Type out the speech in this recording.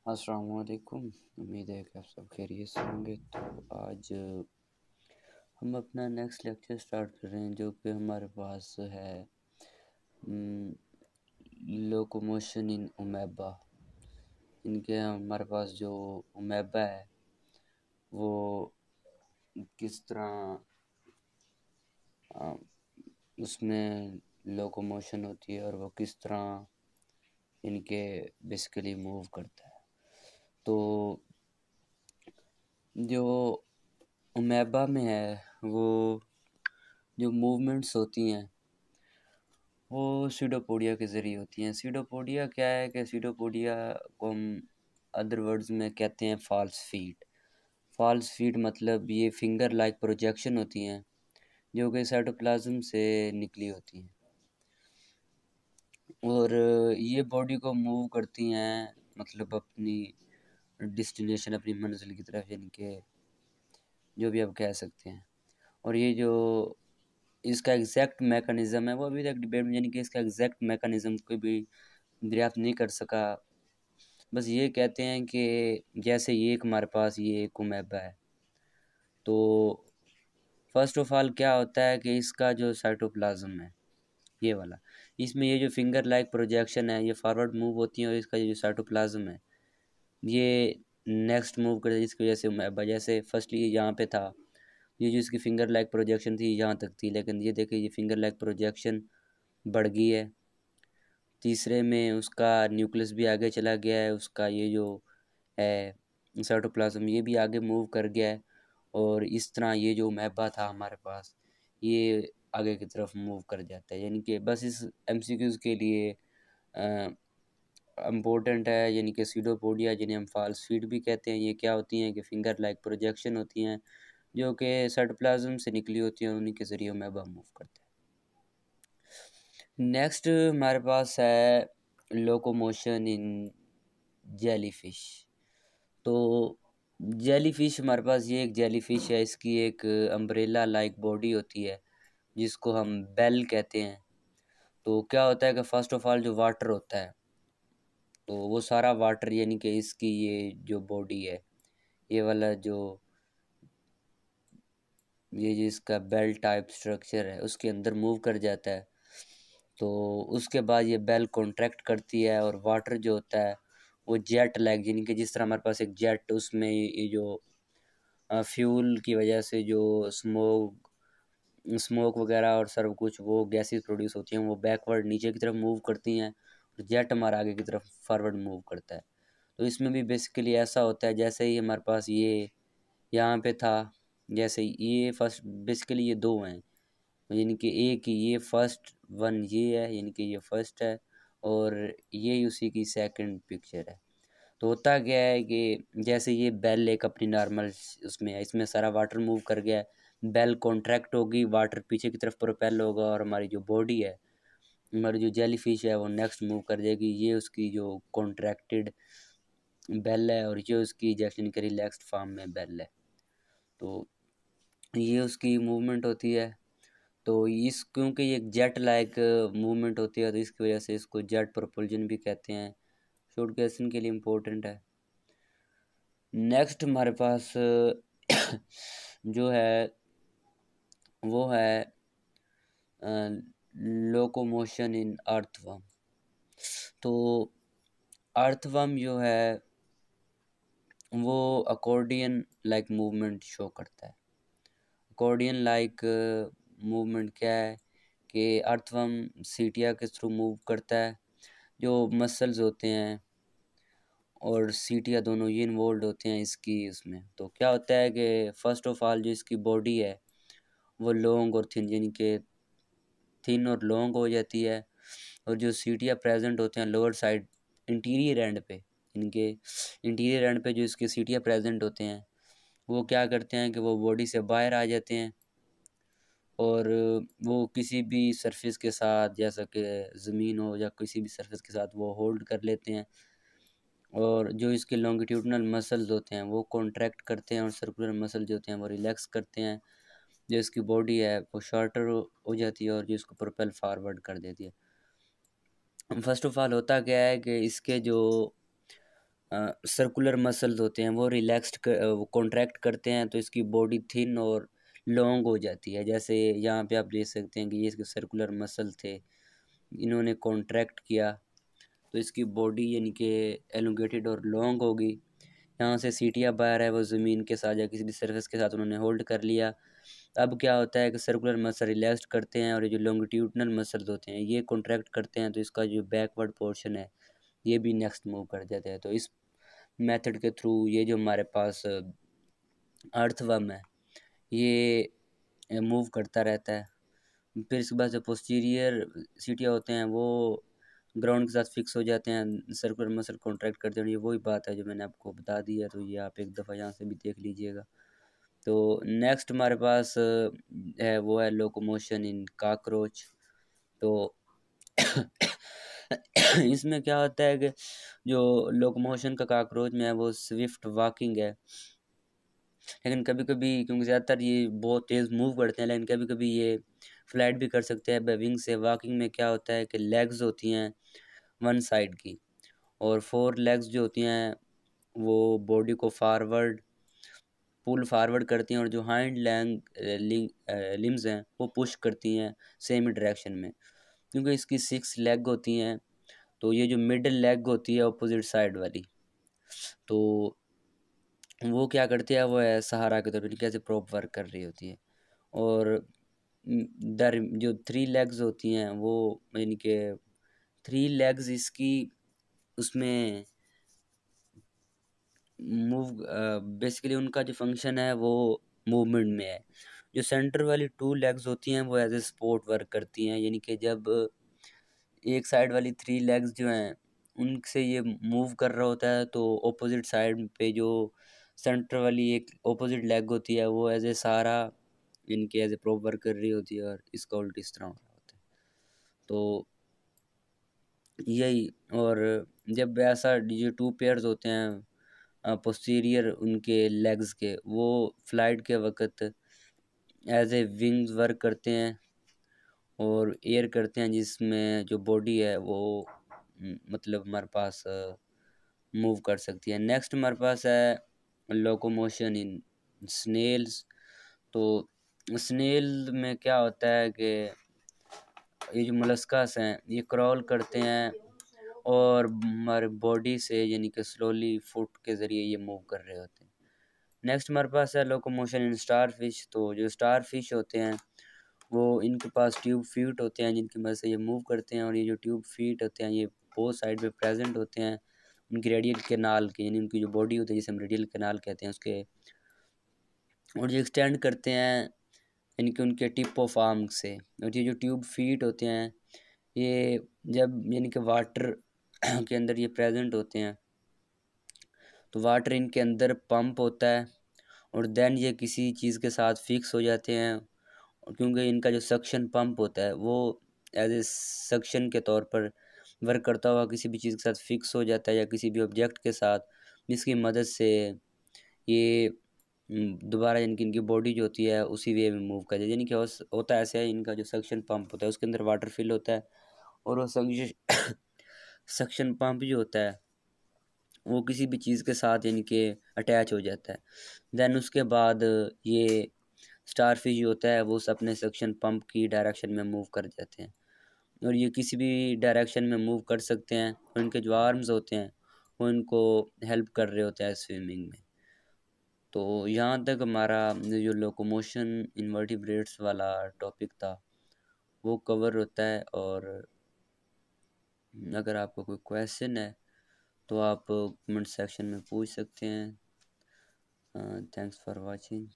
अस्सलाम वालेकुम। उम्मीद है कि आप सब खैरियत से होंगे। तो आज हम अपना नेक्स्ट लेक्चर स्टार्ट कर रहे हैं जो कि हमारे पास है लोकोमोशन इन अमेबा। इनके हमारे पास जो अमेबा है वो किस तरह उसमें लोकोमोशन होती है और वो किस तरह इनके बेसिकली मूव करता है। तो जो अमेबा में है वो जो मूवमेंट्स होती हैं वो सीडोपोडिया के ज़रिए होती हैं। सीडोपोडिया क्या है कि सीडोपोडिया को हम अदर वर्ड्स में कहते हैं फॉल्स फीट। फॉल्स फीट मतलब ये फिंगर लाइक प्रोजेक्शन होती हैं जो कि साइटोप्लाज्म से निकली होती हैं और ये बॉडी को मूव करती हैं मतलब अपनी डेस्टिनेशन अपनी मंजिल की तरफ, यानी कि जो भी आप कह सकते हैं। और ये जो इसका एग्जैक्ट मैकेनिज़्म है वो अभी तक डिबेट में, यानी कि इसका एग्जैक्ट मैकेनिज़्म कोई भी दरियाफ्त नहीं कर सका। बस ये कहते हैं कि जैसे ये एक हमारे पास ये एक अमेबा है, तो फर्स्ट ऑफ ऑल क्या होता है कि इसका जो साइटोप्लाज्म है ये वाला, इसमें ये जो फिंगर लाइक प्रोजेक्शन है ये फॉरवर्ड मूव होती है और इसका जो साइटोप्लाज्म है ये नेक्स्ट मूव करता है, जिसकी वजह से अमेबा जैसे फर्स्टली यहाँ पे था, ये जो इसकी फिंगर लाइक प्रोजेक्शन थी यहाँ तक थी, लेकिन ये देखिए ये फिंगर लाइक प्रोजेक्शन बढ़ गई है। तीसरे में उसका न्यूक्लियस भी आगे चला गया है, उसका ये जो है साइटोप्लाज्म ये भी आगे मूव कर गया है और इस तरह ये जो अमेबा था हमारे पास ये आगे की तरफ मूव कर जाता है। यानी कि बस इस एमसीक्यूज़ के लिए इम्पोर्टेंट है, यानी कि सीडोपोडिया जिन्हें हम फॉल्स फीट भी कहते हैं, ये क्या होती हैं कि फिंगर लाइक प्रोजेक्शन होती हैं जो कि साइटोप्लाज्म से निकली होती हैं, उन्हीं के ज़रिए अमेबा मूव करता है। नेक्स्ट हमारे पास है लोकोमोशन इन जेलीफिश। तो जेलीफिश हमारे पास ये एक जेलीफिश है, इसकी एक अम्ब्रेला लाइक बॉडी होती है जिसको हम बेल कहते हैं। तो क्या होता है कि फ़र्स्ट ऑफ ऑल जो वाटर होता है तो वो सारा वाटर, यानी कि इसकी ये जो बॉडी है ये वाला ये जो इसका बेल टाइप स्ट्रक्चर है उसके अंदर मूव कर जाता है। तो उसके बाद ये बेल कॉन्ट्रैक्ट करती है और वाटर जो होता है वो जेट लैग, यानी कि जिस तरह हमारे पास एक जेट, उसमें ये जो फ्यूल की वजह से जो स्मोक स्मोक वगैरह और सब कुछ वो गैसेस प्रोड्यूस होती हैं वो बैकवर्ड नीचे की तरफ मूव करती हैं और जेट हमारा आगे की तरफ फॉरवर्ड मूव करता है। तो इसमें भी बेसिकली ऐसा होता है जैसे ही हमारे पास ये यहाँ पे था, जैसे ये फर्स्ट बेसिकली ये दो हैं, यानी कि एक ये फर्स्ट वन ये है, यानी कि ये फर्स्ट है और ये उसी की सेकंड पिक्चर है। तो होता क्या है कि जैसे ये बेल एक अपनी नॉर्मल उसमें है, इसमें सारा वाटर मूव कर गया है, बेल कॉन्ट्रैक्ट होगी, वाटर पीछे की तरफ प्रोपेल होगा और हमारी जो बॉडी है, हमारी जो जेलीफिश है वो नेक्स्ट मूव कर जाएगी। ये उसकी जो कॉन्ट्रैक्टेड बेल है और ये उसकी जैसे कि रिलैक्स्ड फॉर्म में बेल है। तो ये उसकी मूवमेंट होती है। तो इस क्योंकि ये जेट लाइक मूवमेंट होती है तो इसकी वजह से इसको जेट प्रोपल्जन भी कहते हैं। शॉर्ट क्वेश्चन के लिए इम्पोर्टेंट है। नेक्स्ट हमारे पास जो है वो है लोकोमोशन इन अर्थवर्म। तो अर्थवर्म जो है वो अकॉर्डियन लाइक मूवमेंट शो करता है। अकॉर्डियन लाइक मूवमेंट क्या है कि अर्थवर्म सीटिया के थ्रू मूव करता है। जो मसल्स होते हैं और सीटिया दोनों ये इन्वॉल्व होते हैं इसकी उसमें। तो क्या होता है कि फ़र्स्ट ऑफ ऑल जो इसकी बॉडी है वो लॉन्ग और थिन, यानी कि थिन और लॉन्ग हो जाती है और जो सीटिया प्रेजेंट होते हैं लोअर साइड इंटीरियर एंड पे, इनके इंटीरियर एंड पे जो इसके सीटिया प्रेजेंट होते हैं वो क्या करते हैं कि वो बॉडी से बाहर आ जाते हैं और वो किसी भी सरफेस के साथ, जैसा कि ज़मीन हो या किसी भी सरफेस के साथ वो होल्ड कर लेते हैं और जो इसके लॉन्गिट्यूडनल मसल्स होते हैं वो कॉन्ट्रैक्ट करते हैं और सर्कुलर मसल जो होते हैं वो रिलैक्स करते हैं। जो इसकी बॉडी है वो शॉर्टर हो जाती है और जो इसको प्रोपेल फारवर्ड कर देती है। फर्स्ट ऑफ ऑल होता क्या है कि इसके जो सर्कुलर मसल्स होते हैं वो वो कॉन्ट्रैक्ट करते हैं, तो इसकी बॉडी थिन और लॉन्ग हो जाती है। जैसे यहाँ पे आप देख सकते हैं कि ये इसके सर्कुलर मसल थे, इन्होंने कॉन्ट्रैक्ट किया तो इसकी बॉडी यानी कि एलोंगेटेड और लॉन्ग होगी। यहाँ से सीटिया बाहर है वो ज़मीन के साथ या किसी भी सरफेस के साथ उन्होंने होल्ड कर लिया। अब क्या होता है कि सर्कुलर मसल रिलैक्स करते हैं और ये जो लॉन्गिट्यूडनल मसल्स होते हैं ये कॉन्ट्रैक्ट करते हैं, तो इसका जो बैकवर्ड पोर्शन है ये भी नेक्स्ट मूव कर जाता है। तो इस मेथड के थ्रू ये जो हमारे पास अर्थवर्म है ये मूव करता रहता है। फिर इसके बाद जो पोस्टीरियर सीटिया होते हैं वो ग्राउंड के साथ फिक्स हो जाते हैं, सर्कुलर मसल कॉन्ट्रैक्ट करते हैं। ये वही बात है जो मैंने आपको बता दी है, तो ये आप एक दफ़ा यहाँ से भी देख लीजिएगा। तो नेक्स्ट हमारे पास है वो है लोकोमोशन इन काकरोच। तो इसमें क्या होता है कि जो लोकोमोशन का काकरोच में है वो स्विफ्ट वॉकिंग है, लेकिन कभी कभी क्योंकि ज़्यादातर ये बहुत तेज़ मूव करते हैं, लेकिन कभी कभी ये फ्लाइट भी कर सकते हैं बाय विंग से। वॉकिंग में क्या होता है कि लेग्स होती हैं वन साइड की, और 4 लेग्स जो होती हैं वो बॉडी को फारवर्ड पुल फारवर्ड करती हैं, और जो हाइंड लिम्स हैं वो पुश करती हैं सेम डायरेक्शन में। क्योंकि इसकी 6 लेग होती हैं, तो ये जो मिडिल लेग होती है अपोजिट साइड वाली, तो वो क्या करती है, वो है सहारा के तौर पर कैसे प्रॉप वर्क कर रही होती है। और दर जो 3 लेग्स होती हैं वो यानी कि 3 लेग्स इसकी उसमें मूव बेसिकली उनका जो फंक्शन है वो मूवमेंट में है। जो सेंटर वाली 2 लेग्स होती हैं वो एज ए सपोर्ट वर्क करती हैं, यानी कि जब एक साइड वाली 3 लेग्स जो हैं उनसे ये मूव कर रहा होता है, तो ऑपोजिट साइड पे जो सेंटर वाली एक ऑपोजिट लेग होती है वो एज ए सहारा यानी कि एज ए प्रॉप वर्क कर रही होती है, और इसका उल्टी इस तरह हो रहा होता है। तो यही, और जब ऐसा जो 2 पेयर्स होते हैं पोस्टीरियर उनके लेग्स के, वो फ्लाइट के वक्त एज ए विंग्स वर्क करते हैं और एयर करते हैं, जिसमें जो बॉडी है वो मतलब हमारे पास मूव कर सकती है। नेक्स्ट हमारे पास है लोकोमोशन इन स्नेल्स। तो स्नेल में क्या होता है कि ये जो मोलस्कास हैं ये क्रॉल करते हैं और हमारे बॉडी से यानी कि स्लोली फुट के ज़रिए ये मूव कर रहे होते हैं। नेक्स्ट हमारे पास है लोकोमोशन इन स्टार फिश। तो जो स्टार फिश होते हैं वो इनके पास ट्यूब फीट होते हैं जिनकी मदद से ये मूव करते हैं, और ये जो ट्यूब फीट होते हैं ये बोथ साइड पे प्रेजेंट होते हैं उनकी रेडियल कैनाल के, यानी उनकी जो बॉडी होती है जिसे हम रेडियल कैनाल कहते हैं उसके, और ये एक्सटेंड करते हैं यानी कि उनके टिप ऑफ आर्म से। और ये जो ट्यूब फीट होते हैं ये जब यानी कि वाटर के अंदर ये प्रेजेंट होते हैं, तो वाटर इनके अंदर पंप होता है और देन ये किसी चीज़ के साथ फिक्स हो जाते हैं। और क्योंकि इनका जो सक्शन पंप होता है वो एज ए सक्शन के तौर पर वर्क करता हुआ किसी भी चीज़ के साथ फिक्स हो जाता है या किसी भी ऑब्जेक्ट के साथ, जिसकी मदद से ये दोबारा यानी कि इनकी बॉडी जो होती है उसी वे में मूव कर जाए। यानी कि होता है ऐसे है, इनका जो सक्शन पंप होता है उसके अंदर वाटर फिल होता है, और वो सक्शन पंप जो होता है वो किसी भी चीज़ के साथ यानी कि अटैच हो जाता है। देन उसके बाद ये स्टार फिश जो होता है वो उस अपने सक्शन पंप की डायरेक्शन में मूव कर जाते हैं, और ये किसी भी डायरेक्शन में मूव कर सकते हैं, और इनके जो आर्म्स होते हैं वो इनको हेल्प कर रहे होते हैं स्विमिंग में। तो यहाँ तक हमारा जो लोकोमोशन इनवर्टिब्रेट्स वाला टॉपिक था वो कवर होता है। और अगर आपको कोई क्वेश्चन है तो आप कमेंट सेक्शन में पूछ सकते हैं। Thanks for watching.